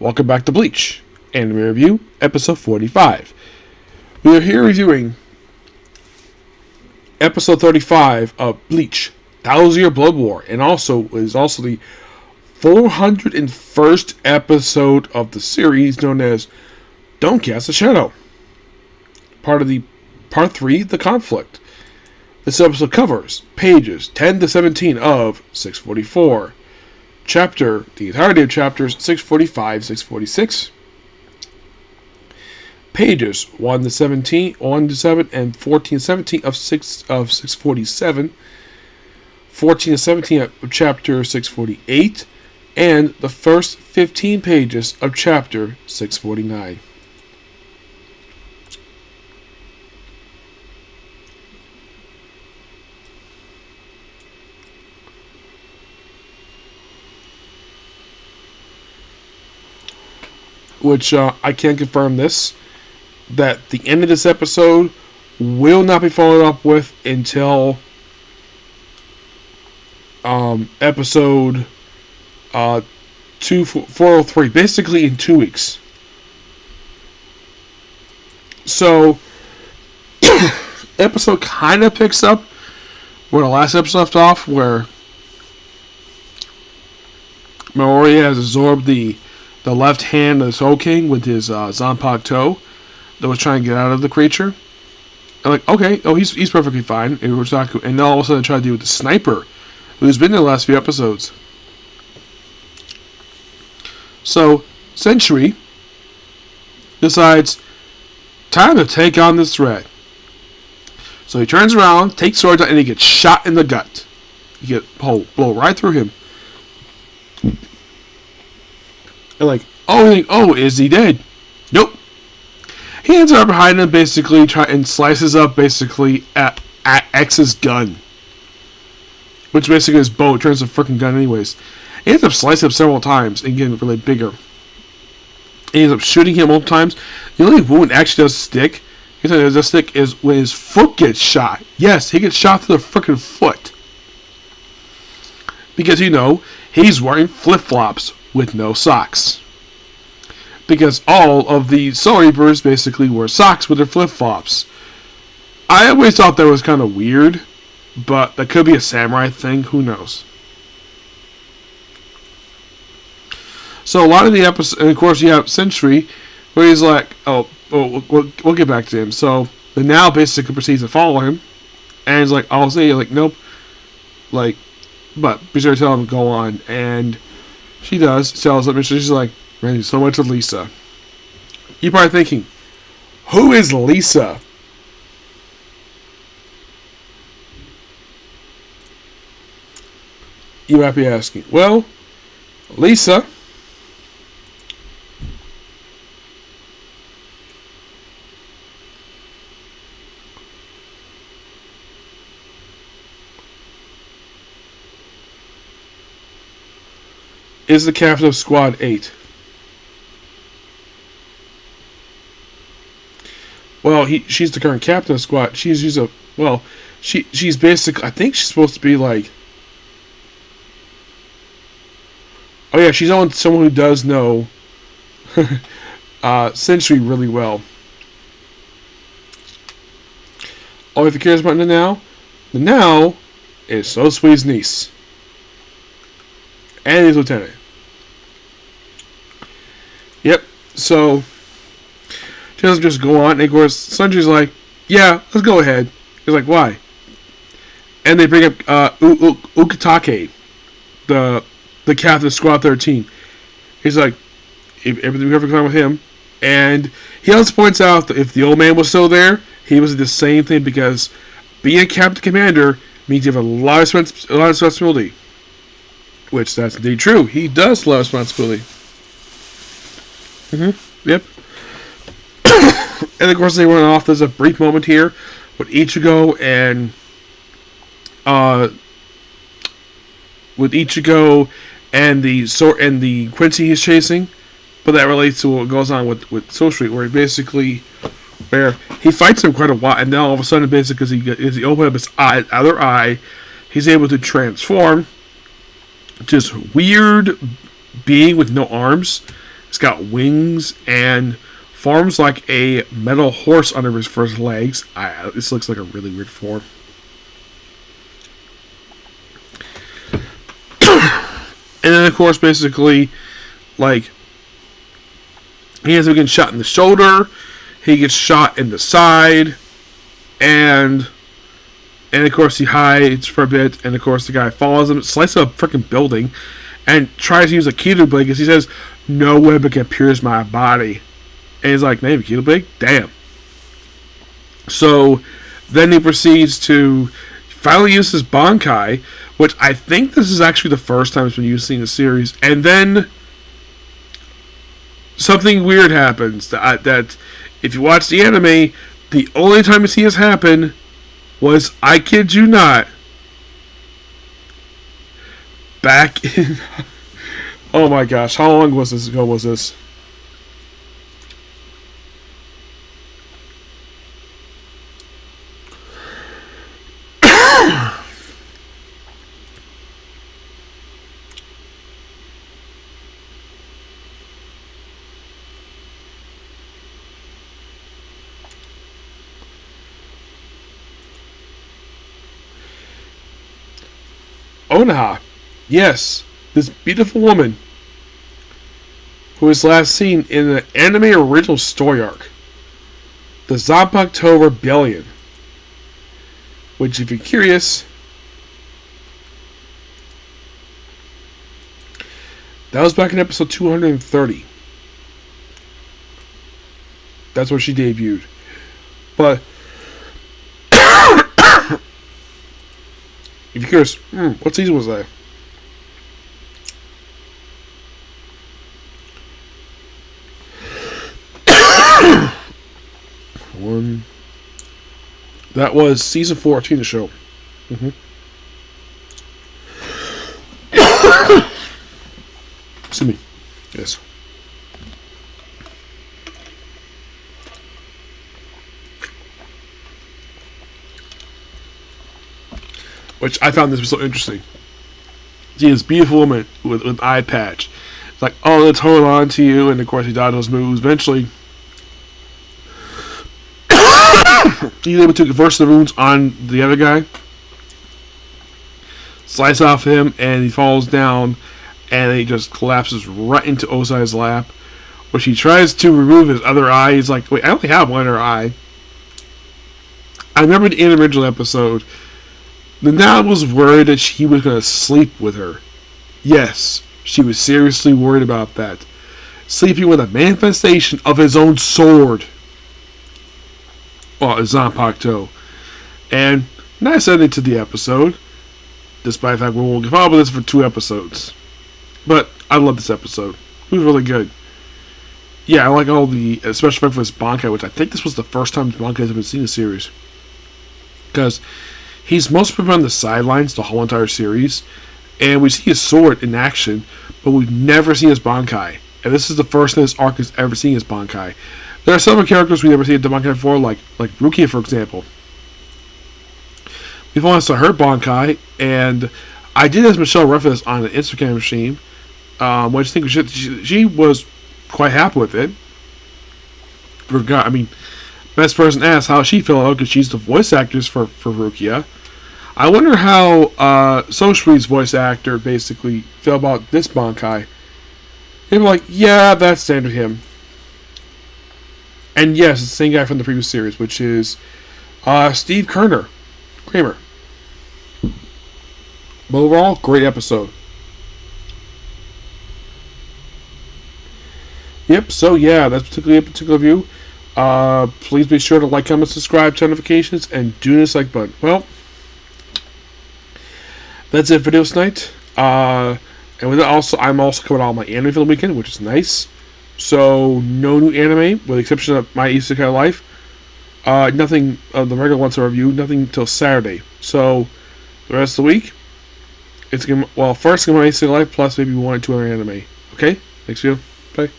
Welcome back to Bleach, Anime Review, Episode 45. We are here reviewing Episode 35 of Bleach, 1,000-Year Blood War, and is also the 401st episode of the series known as Don't Cast a Shadow. Part 3, The Conflict. This episode covers pages 10 to 17 of 644. The entirety of chapters 645, 646. Pages 1 to 7 and 14 to 17 of 647. 14 to 17 of chapter 648. And the first 15 pages of chapter 649. Which I can confirm that the end of this episode will not be followed up with until episode 403, basically in 2 weeks. So, episode kind of picks up where the last episode left off, where Maori has absorbed the left hand of the Soul King with his Zanpakuto toe that was trying to get out of the creature. And like, okay, he's perfectly fine. And now all of a sudden try to deal with the sniper who's been in the last few episodes. So, Century decides, time to take on this threat. So he turns around, takes swords out, and he gets shot in the gut. He gets blow right through him. And like, is he dead? Nope. He ends up behind him, basically, and slices up, basically, at X's gun. Which basically is bow. It turns a freaking gun anyways. He ends up slicing up several times and getting really bigger. He ends up shooting him multiple times. The only wound actually does stick. He said it does stick is when his foot gets shot. Yes, he gets shot through the freaking foot. Because, he's wearing flip-flops with no socks. Because all of the Soul Reapers basically wear socks with their flip-flops. I always thought that was kind of weird, but that could be a samurai thing, who knows. So a lot of the episodes, and of course you have Century, where he's like, we'll get back to him. So the Now basically proceeds to follow him, and he's like, I'll say, like, nope. Like, but be sure to tell him to go on, and she does. Tells him, and she's like, "Man, so much of Lisa." You're probably thinking, who is Lisa? You might be asking. Well, Lisa is the captain of Squad 8. Well, she's the current captain of Squad. She's basically, I think she's supposed to be like, oh yeah, she's on someone who does know Century really well. Oh, if you cares about the Now is So Sweet's niece. And his lieutenant. Yep. So she doesn't just go on. And of course, Sanji's like, yeah, let's go ahead. He's like, why? And they bring up Ukitake, the captain of Squad 13. He's like, if everything was fine with him. And he also points out that if the old man was still there, he was the same thing, because being a captain commander means you have a lot of responsibility. Which, that's indeed true. He does love responsibility. Yep. And of course they run off. There's a brief moment here with Ichigo and the Quincy he's chasing. But that relates to what goes on with Soul Street, where he fights him quite a while, and then all of a sudden, basically, as he opens up his other eye, he's able to transform. Just weird being with no arms. It's got wings and forms like a metal horse under his first legs. This looks like a really weird form. And then, of course, basically, like, he ends up getting shot in the shoulder. He gets shot in the side. And of course, he hides for a bit. And, of course, the guy follows him, slices up a freaking building, and tries to use a keto blade because he says, no weapon can pierce my body. And he's like, maybe keto blade? Damn. So, then he proceeds to finally use his Bankai, which I think this is actually the first time it's been used in the series. And then something weird happens that if you watch the anime, the only time you see this happen was, I kid you not, back in... Oh my gosh, how long was this ago was this? Onaha. Yes, this beautiful woman who was last seen in the anime original story arc, the Zanpakuto Rebellion. Which, if you're curious, that was back in episode 230. That's where she debuted. But if you're curious, what season was that? That was season 14 of the show. Excuse me. Yes. Which I found this was so interesting. See this beautiful woman with an eye patch. It's like, oh, let's hold on to you. And of course, he dodged those moves. Eventually, he's able to converse the wounds on the other guy. Slice off him, and he falls down. And he just collapses right into Osai's lap. Which he tries to remove his other eye. He's like, wait, I only have one other eye. I remember in the original episode, the Nana was worried that he was going to sleep with her. Yes, she was seriously worried about that. Sleeping with a manifestation of his own sword. Well, Zanpakuto. And nice ending to the episode. Despite the fact we won't follow this for 2 episodes. But I love this episode. It was really good. Yeah, I like all the special effects for this Bankai, which I think this was the first time Bankai has been seen in the series. Because he's mostly been on the sidelines the whole entire series, and we see his sword in action, but we've never seen his Bankai. And this is the first time this arc has ever seen his Bankai. There are several characters we never seen the Bankai before, like Rukia, for example. We've only saw her Bankai, and I did ask Michelle reference on an Instagram stream. What do you think? She was quite happy with it. I mean, best person asked how she felt because she's the voice actress for Rukia. I wonder how Soshri's voice actor basically felt about this Bankai. They were like, yeah, that's standard him. And yes, it's the same guy from the previous series, which is Steve Kramer. But overall, great episode. Yep, so yeah, that's particularly a particular view. Please be sure to like, comment, subscribe, turn notifications, and do this like button. Well, that's it for this night. And with that, I'm also covering all my anime for the weekend, which is nice. So, no new anime, with the exception of My Isekai Life. Nothing of the regular ones to review, nothing until Saturday. So, the rest of the week, it's going to, well, first, My Isekai Life, plus maybe 1 or 2 other anime. Okay? Thanks for you. Bye.